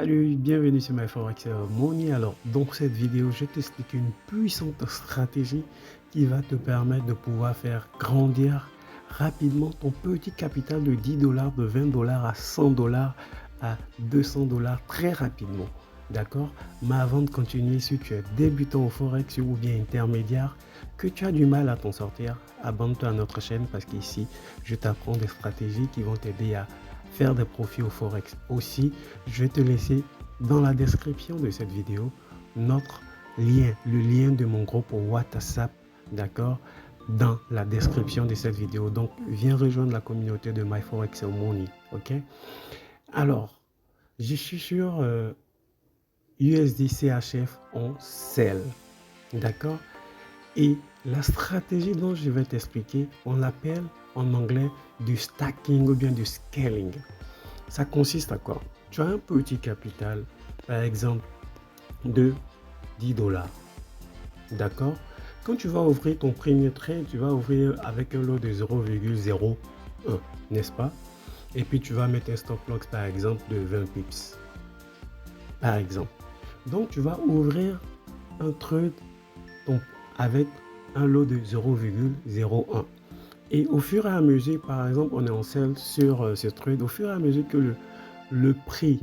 Salut, bienvenue sur MyForex Money. Alors, dans cette vidéo, je vais t'expliquer une puissante stratégie qui va te permettre de pouvoir faire grandir rapidement ton petit capital de 10 dollars, de 20 dollars à 100 dollars, à 200 dollars très rapidement. D'accord? Mais avant de continuer, si tu es débutant au Forex ou bien intermédiaire, que tu as du mal à t'en sortir, abonne-toi à notre chaîne parce qu'ici, je t'apprends des stratégies qui vont t'aider à faire des profits au Forex. Aussi, je vais te laisser dans la description de cette vidéo notre lien, le lien de mon groupe WhatsApp, d'accord, dans la description de cette vidéo. Donc, viens rejoindre la communauté de MyForex Money, ok? Alors, je suis sur USD CHF en sell, d'accord? Et la stratégie dont je vais t'expliquer, on l'appelle en anglais du stacking ou bien du scaling. Ça consiste à quoi? Tu as un petit capital, par exemple, de 10 dollars. D'accord? Quand tu vas ouvrir ton premier trade, tu vas ouvrir avec un lot de 0,01, n'est-ce pas? Et puis tu vas mettre un stop loss, par exemple, de 20 pips. Par exemple. Donc tu vas ouvrir un trade avec un lot de 0,01. Et au fur et à mesure, par exemple, on est en sell sur ce trade, au fur et à mesure que le prix,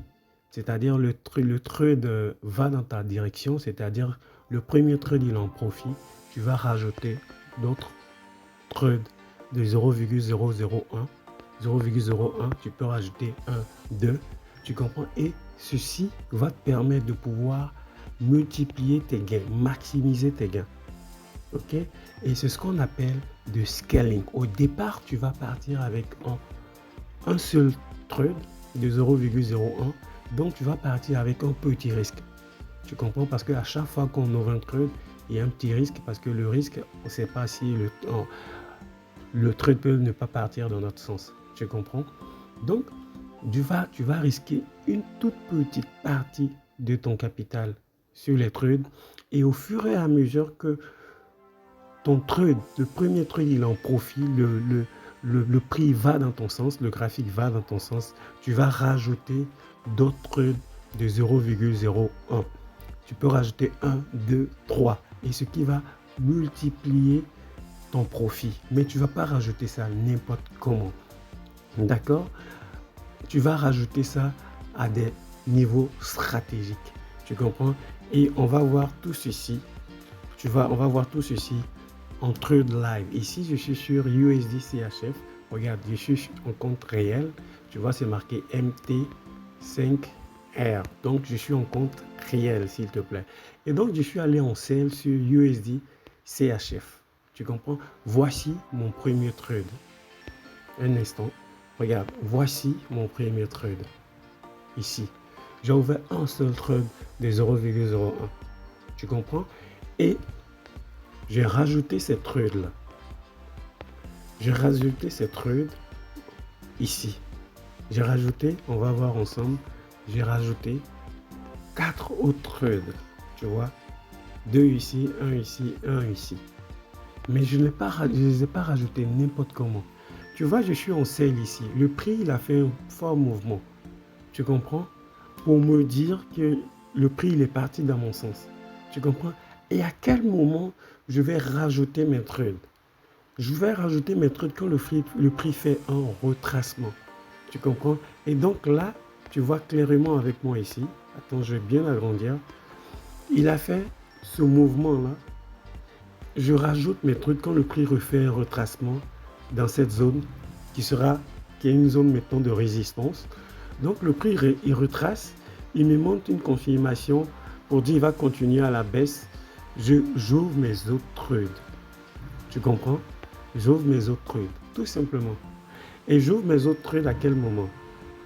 c'est-à-dire le trade va dans ta direction, c'est-à-dire le premier trade il en profite, tu vas rajouter d'autres trades de 0,001, 0,01, tu peux rajouter 1, 2, tu comprends? Et ceci va te permettre de pouvoir multiplier tes gains, maximiser tes gains. Ok? Et c'est ce qu'on appelle de scaling. Au départ, tu vas partir avec un seul trade de 0,01. Donc, tu vas partir avec un petit risque. Tu comprends? Parce qu'à chaque fois qu'on ouvre un trade, il y a un petit risque. Parce que le risque, on ne sait pas si le trade peut ne pas partir dans notre sens. Tu comprends? Donc, tu vas risquer une toute petite partie de ton capital sur les trades. Et au fur et à mesure que ton trade, le premier trade, il en profite, le prix va dans ton sens, le graphique va dans ton sens, tu vas rajouter d'autres trades de 0,01. Tu peux rajouter 1, 2, 3. Et ce qui va multiplier ton profit. Mais tu ne vas pas rajouter ça n'importe comment. D'accord? Tu vas rajouter ça à des niveaux stratégiques. Tu comprends? Et on va voir tout ceci. On va voir tout ceci en trade live. Ici, je suis sur USD CHF. Regarde, je suis en compte réel. Tu vois, c'est marqué MT5R. Donc, je suis en compte réel, s'il te plaît. Et donc, je suis allé en sell sur USD CHF. Tu comprends? Voici mon premier trade. Un instant. Regarde, voici mon premier trade. Ici. J'ai ouvert un seul trade de 0,01. Tu comprends? Et j'ai rajouté cette trade là. J'ai rajouté cette trade ici. J'ai rajouté, on va voir ensemble, j'ai rajouté 4 autres trades. Tu vois, 2 ici, 1 ici, 1 ici. Mais je ne les ai pas rajoutés n'importe comment. Tu vois, je suis en sell ici. Le prix, il a fait un fort mouvement. Tu comprends? Pour me dire que le prix, il est parti dans mon sens. Tu comprends? Et à quel moment je vais rajouter mes trades? Je vais rajouter mes trades quand le prix fait un retracement. Tu comprends? Et donc là, tu vois clairement avec moi ici. Attends, je vais bien agrandir. Il a fait ce mouvement-là. Je rajoute mes trades quand le prix refait un retracement dans cette zone qui est une zone maintenant de résistance. Donc le prix, il retrace. Il me montre une confirmation pour dire qu'il va continuer à la baisse. J'ouvre mes autres trades. Tu comprends? J'ouvre mes autres trades, tout simplement. Et j'ouvre mes autres trades à quel moment?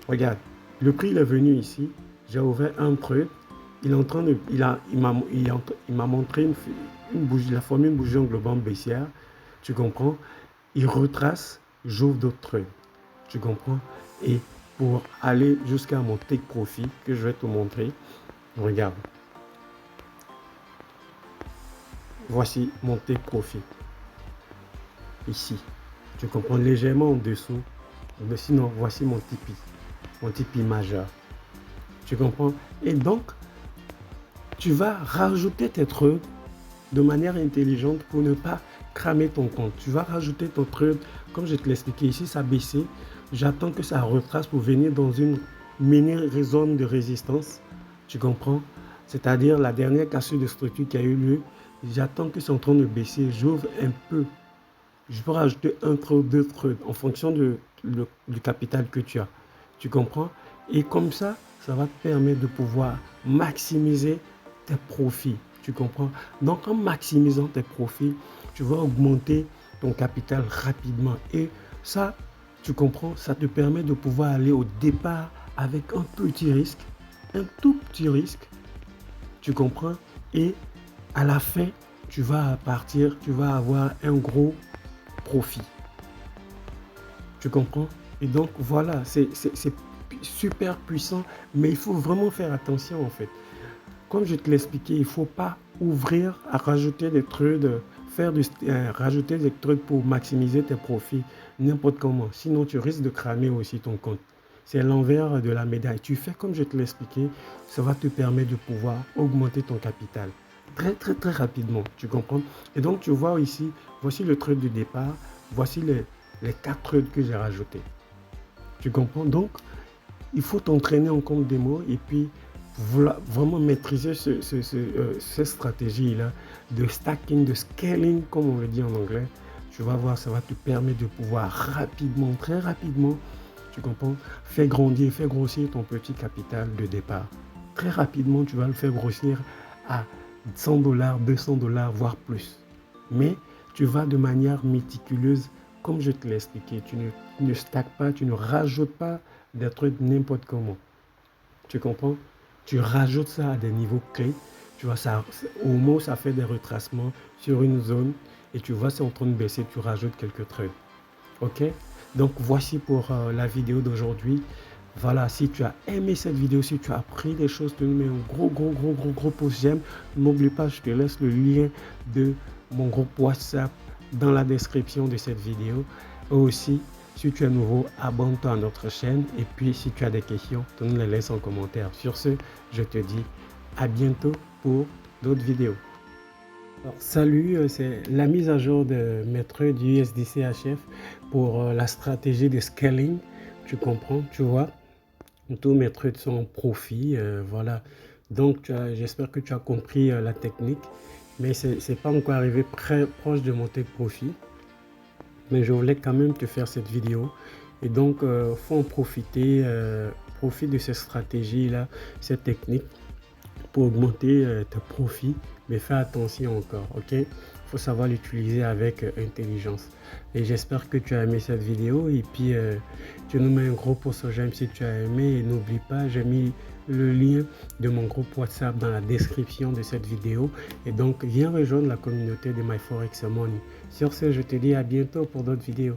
Regarde, le prix il est venu ici, j'ai ouvert un trade, il m'a montré une bougie, il a formé une bougie englobante baissière, tu comprends? Il retrace, j'ouvre d'autres trades, tu comprends? Et pour aller jusqu'à mon take profit que je vais te montrer, regarde. Voici mon take profit. Ici, tu comprends, légèrement en dessous, mais sinon voici mon Tipeee majeur. Tu comprends? Et donc, tu vas rajouter tes trucs de manière intelligente pour ne pas cramer ton compte. Tu vas rajouter ton truc, comme je te l'expliquais ici, ça a baissé. J'attends que ça retrace pour venir dans une mini zone de résistance. Tu comprends? C'est-à-dire la dernière cassure de structure qui a eu lieu. J'attends que c'est en train de baisser. J'ouvre un peu. Je peux rajouter un truc, deux trucs en fonction du capital que tu as. Tu comprends? Et comme ça va te permettre de pouvoir maximiser tes profits. Tu comprends? Donc, en maximisant tes profits, tu vas augmenter ton capital rapidement. Et ça, tu comprends, ça te permet de pouvoir aller au départ avec un petit risque, un tout petit risque. Tu comprends? Et à la fin, tu vas avoir un gros profit. Tu comprends? Et donc, voilà, c'est super puissant, mais il faut vraiment faire attention en fait. Comme je te l'expliquais, il ne faut pas ouvrir à rajouter des trucs, rajouter des trucs pour maximiser tes profits n'importe comment. Sinon, tu risques de cramer aussi ton compte. C'est l'envers de la médaille. Tu fais comme je te l'expliquais, ça va te permettre de pouvoir augmenter ton capital très rapidement. Tu comprends? Et donc, tu vois ici, voici le truc du départ. Voici les 4 trucs que j'ai rajoutés. Tu comprends? Donc, il faut t'entraîner en compte démo et puis vraiment maîtriser cette stratégie-là de stacking, de scaling, comme on le dit en anglais. Tu vas voir, ça va te permettre de pouvoir rapidement, très rapidement, tu comprends, faire grossir ton petit capital de départ. Très rapidement, tu vas le faire grossir à $100, $200, voire plus. Mais tu vas de manière méticuleuse, comme je te l'ai expliqué. Tu ne stacks pas, tu ne rajoutes pas des trucs n'importe comment. Tu comprends? Tu rajoutes ça à des niveaux clés. Tu vois, ça, au moment où ça fait des retracements sur une zone et tu vois c'est en train de baisser, tu rajoutes quelques trucs. Ok? Donc voici pour la vidéo d'aujourd'hui. Voilà, si tu as aimé cette vidéo, si tu as appris des choses, tu nous mets un gros pouce j'aime. N'oublie pas, je te laisse le lien de mon groupe WhatsApp dans la description de cette vidéo. Et aussi, si tu es nouveau, abonne-toi à notre chaîne. Et puis, si tu as des questions, tu nous les laisses en commentaire. Sur ce, je te dis à bientôt pour d'autres vidéos. Alors, salut, c'est la mise à jour de mes trucs du USDC HF pour la stratégie de scaling. Tu comprends, tu vois. Tous mes trucs sont en profit, voilà. Donc, j'espère que tu as compris la technique, mais c'est pas encore arrivé très proche de mon take profit. Mais je voulais quand même te faire cette vidéo. Et donc, faut en profiter, profite de cette stratégie-là, cette technique pour augmenter tes profits. Mais fais attention encore, ok? Il faut savoir l'utiliser avec intelligence. Et j'espère que tu as aimé cette vidéo. Et puis, tu nous mets un gros pouce j'aime si tu as aimé. Et n'oublie pas, j'ai mis le lien de mon groupe WhatsApp dans la description de cette vidéo. Et donc, viens rejoindre la communauté de My Forex Money. Sur ce, je te dis à bientôt pour d'autres vidéos.